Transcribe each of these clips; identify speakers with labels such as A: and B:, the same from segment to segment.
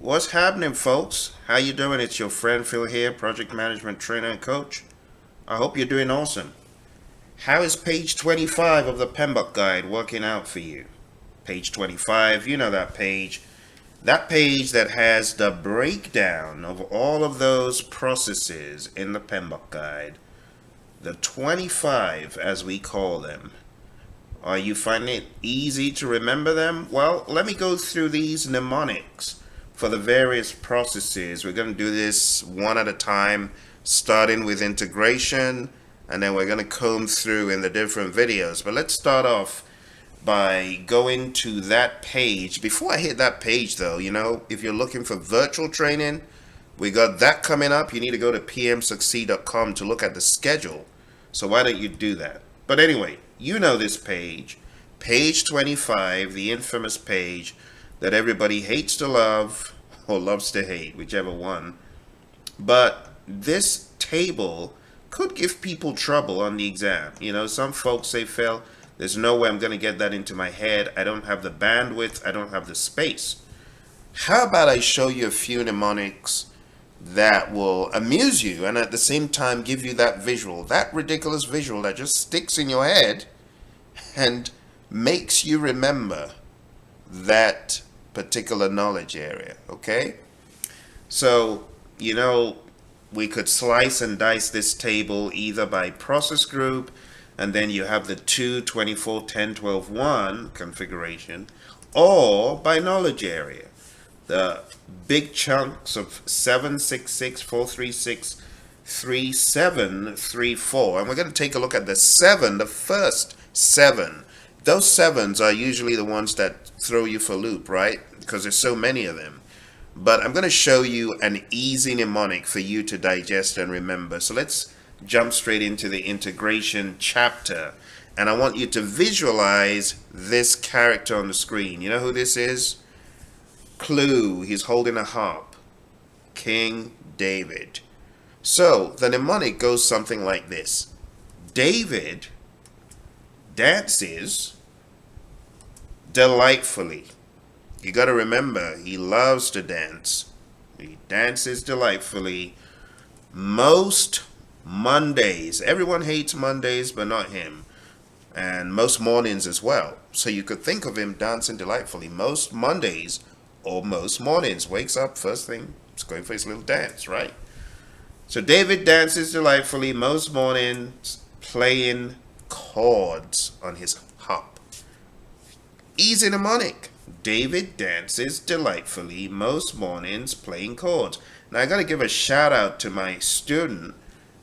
A: What's happening, folks? How you doing? It's your friend Phil here, project management trainer and coach. I hope you're doing awesome. How is page 25 of the PMBOK guide working out for you? Page 25, you know that page. That page that has the breakdown of all of those processes in the PMBOK guide. The 25, as we call them. Are you finding it easy to remember them? Well, let me go through these mnemonics for the various processes. We're going to do this one at a time, starting with integration, and then we're going to comb through in the different videos. But let's start off by going to that page. Before I hit that page, though, if you're looking for virtual training, we got that coming up. You need to go to pmsucceed.com to look at the schedule. So why don't you do that? But anyway, you know this page, page 25, the infamous page that everybody hates to love or loves to hate, whichever one. But this table could give people trouble on the exam. Some folks say, Phil, there's no way I'm going to get that into my head. I don't have the bandwidth. I don't have the space. How about I show you a few mnemonics that will amuse you and at the same time give you that visual, that ridiculous visual that just sticks in your head and makes you remember that particular knowledge area, okay? So, we could slice and dice this table either by process group, and then you have the 2, 24, 10, 12, 1 configuration, or by knowledge area. The big chunks of 7, 6, 6, 4, 3, 6, 3, 7, 3, 4. And we're going to take a look at the 7, the first 7. Those 7s are usually the ones that throw you for a loop, right? Because there's so many of them. But I'm going to show you an easy mnemonic for you to digest and remember. So let's jump straight into the integration chapter. And I want you to visualize this character on the screen. You know who this is? Clue. He's holding a harp. King David. So the mnemonic goes something like this. David dances delightfully. You got to remember, he loves to dance. He dances delightfully most Mondays. Everyone hates Mondays, but not him. And most mornings as well. So you could think of him dancing delightfully most Mondays or most mornings. Wakes up first thing, he's going for his little dance, right? So David dances delightfully most mornings, playing chords on his harp. Easy mnemonic. David dances delightfully most mornings, playing chords. Now I got to give a shout out to my student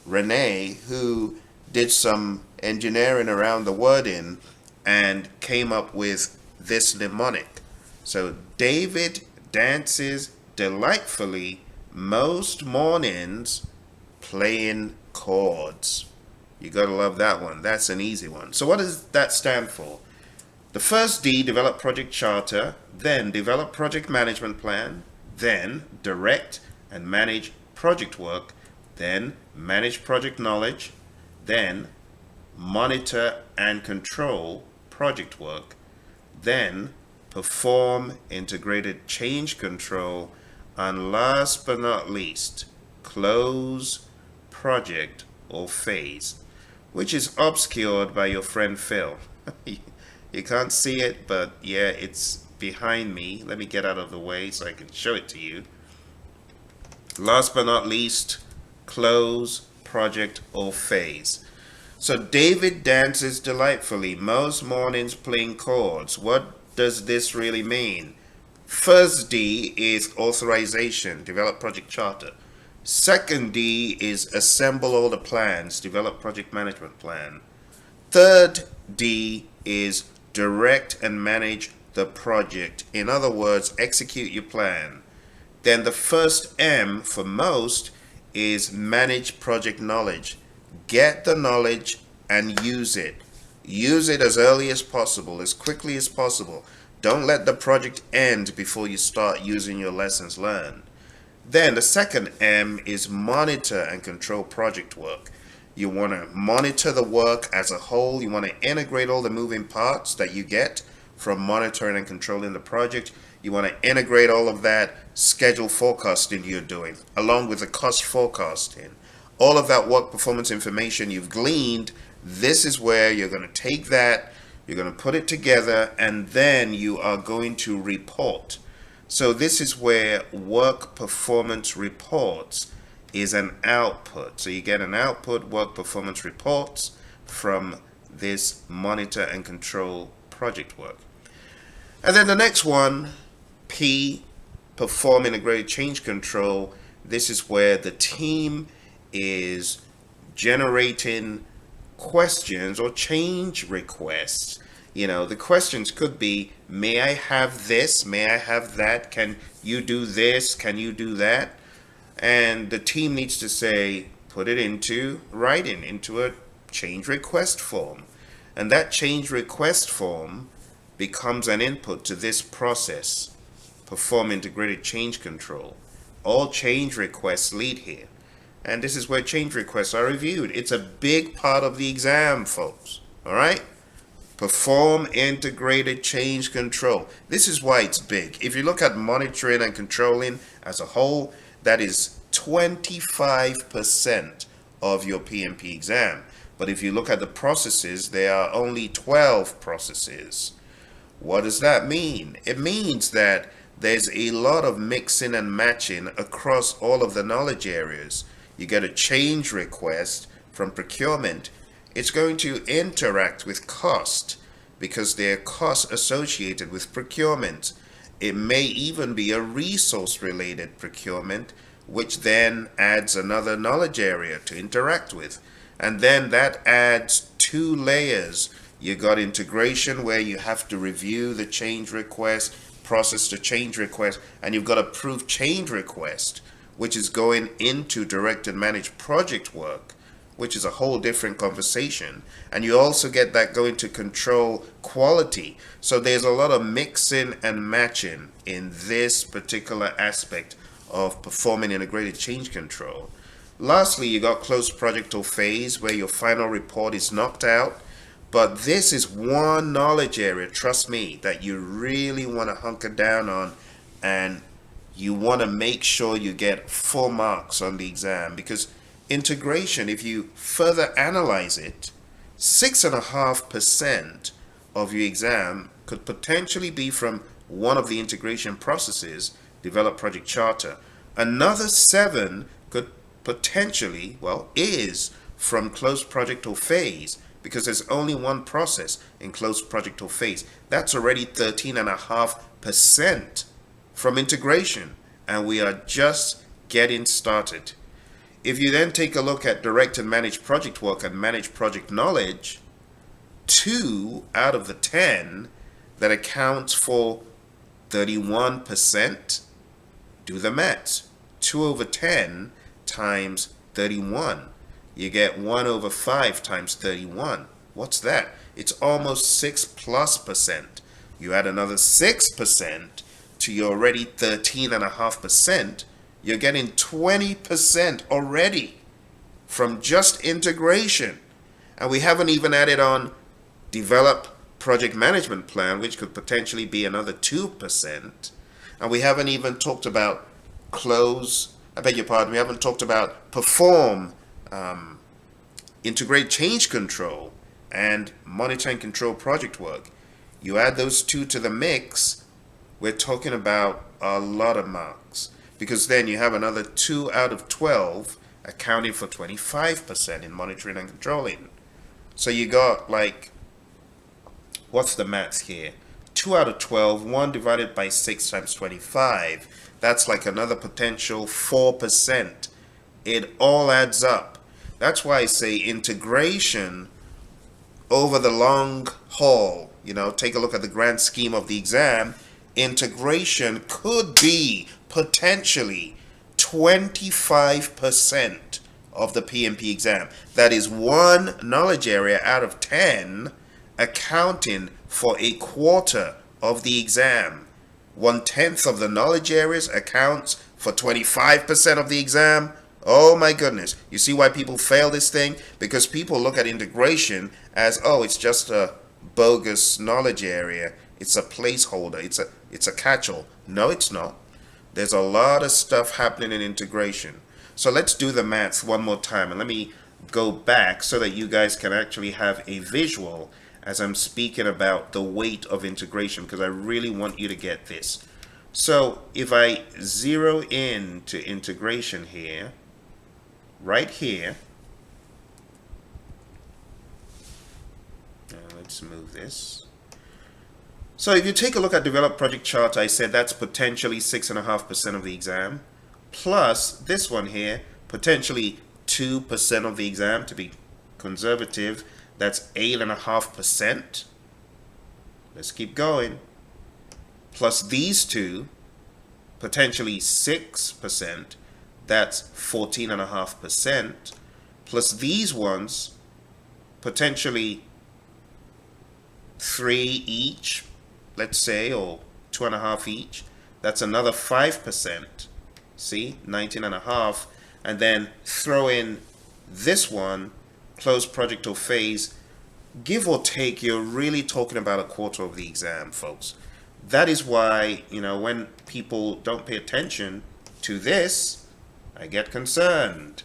A: Renee, who did some engineering around the wording and came up with this mnemonic. So David dances delightfully most mornings, playing chords. You gotta love that one. That's an easy one. So what does that stand for? The first D, develop project charter, then develop project management plan, then direct and manage project work, then manage project knowledge, then monitor and control project work, then perform integrated change control, and last but not least, close project or phase, which is obscured by your friend Phil. You can't see it, but yeah, it's behind me. Let me get out of the way so I can show it to you. Last but not least, close project or phase. So David dances delightfully most mornings, playing chords. What does this really mean? First D is authorization, develop project charter. Second D is assemble all the plans, develop project management plan. Third D is direct and manage the project. In other words, execute your plan. Then the first M for most is manage project knowledge. Get the knowledge and use it. Use it as early as possible, as quickly as possible. Don't let the project end before you start using your lessons learned. Then the second M is monitor and control project work. You want to monitor the work as a whole. You want to integrate all the moving parts that you get from monitoring and controlling the project. You want to integrate all of that schedule forecasting you're doing, along with the cost forecasting. All of that work performance information you've gleaned, this is where you're going to take that, you're going to put it together, and then you are going to report. So this is where work performance reports is an output. So you get an output work performance reports from this monitor and control project work. And then the next one, P, perform integrated change control. This is where the team is generating questions or change requests. You know, the questions could be, may I have this? May I have that? Can you do this? Can you do that? And the team needs to say, put it into writing, into a change request form. And that change request form becomes an input to this process, perform integrated change control. All change requests lead here. And this is where change requests are reviewed. It's a big part of the exam, folks. All right? Perform integrated change control. This is why it's big. If you look at monitoring and controlling as a whole, that is 25% of your PMP exam. But if you look at the processes, there are only 12 processes. What does that mean? It means that there's a lot of mixing and matching across all of the knowledge areas. You get a change request from procurement. It's going to interact with cost because there are costs associated with procurement. It may even be a resource-related procurement, which then adds another knowledge area to interact with. And then that adds 2 layers. You got integration where you have to review the change request, process the change request, and you've got approved change request, which is going into direct and managed project work, which is a whole different conversation. And you also get that going to control quality. So there's a lot of mixing and matching in this particular aspect of performing integrated change control. Lastly, you got closed project or phase where your final report is knocked out. But this is one knowledge area, trust me, that you really want to hunker down on, and you want to make sure you get full marks on the exam, because integration, if you further analyze it, 6.5% of your exam could potentially be from one of the integration processes, develop project charter. Another 7 could potentially, is from closed project or phase, because there's only one process in closed project or phase. That's already 13.5% from integration, and we are just getting started. If you then take a look at direct and managed project work and managed project knowledge, 2 out of the 10, that accounts for 31%. Do the maths. 2 over 10 times 31. You get 1 over 5 times 31. What's that? It's almost 6+%. You add another 6% to your already 13.5%. You're getting 20% already from just integration. And we haven't even added on develop project management plan, which could potentially be another 2%. And we haven't even talked about we haven't talked about perform, integrate change control, and monitor and control project work. You add those 2 to the mix, we're talking about a lot of marks, because then you have another 2 out of 12 accounting for 25% in monitoring and controlling. So you got what's the maths here? 2 out of 12, 1 divided by 6 times 25. That's like another potential 4%. It all adds up. That's why I say integration over the long haul. Take a look at the grand scheme of the exam. Integration could be potentially 25% of the PMP exam. That is one knowledge area out of 10 accounting for a quarter of the exam. 1/10 of the knowledge areas accounts for 25% of the exam. Oh my goodness. You see why people fail this thing? Because people look at integration as, it's just a bogus knowledge area. It's a placeholder. It's a catch-all. No, it's not. There's a lot of stuff happening in integration. So let's do the maths one more time, and let me go back so that you guys can actually have a visual as I'm speaking about the weight of integration, because I really want you to get this. So if I zero in to integration here, right here, let's move this. So if you take a look at develop project chart, I said that's potentially 6.5% of the exam, plus this one here, potentially 2% of the exam, to be conservative. That's 8.5%. Let's keep going. Plus these two, potentially 6%. That's 14.5%. Plus these ones, potentially 3 each, let's say, or 2.5 each. That's another 5%. See, 19.5. And then throw in this one, close project or phase. Give or take, you're really talking about a quarter of the exam, folks. That is why, when people don't pay attention to this, I get concerned.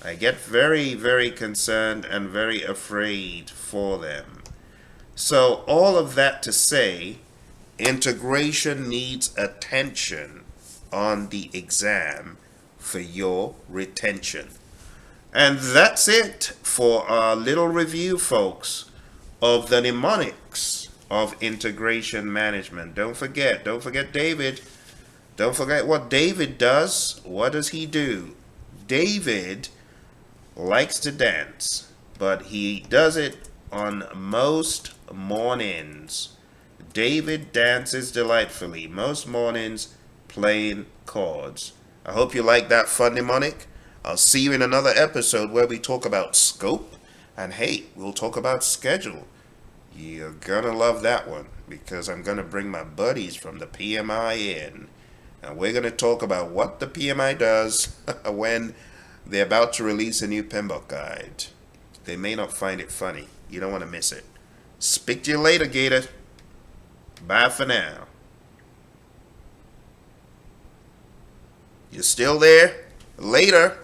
A: I get very, very concerned and very afraid for them. So all of that to say, integration needs attention on the exam for your retention. And that's it for our little review, folks, of the mnemonics of integration management. Don't forget David. Don't forget what David does. What does he do? David likes to dance, but he does it on most mornings. David dances delightfully most mornings playing chords. I hope you like that fun mnemonic. I'll see you in another episode where we talk about scope, and hey, we'll talk about schedule. You're gonna love that one, because I'm gonna bring my buddies from the PMI in, and we're gonna talk about what the PMI does when they're about to release a new PMBOK guide. They may not find it funny. You don't want to miss it. Speak to you later, Gator. Bye for now. You still there? Later.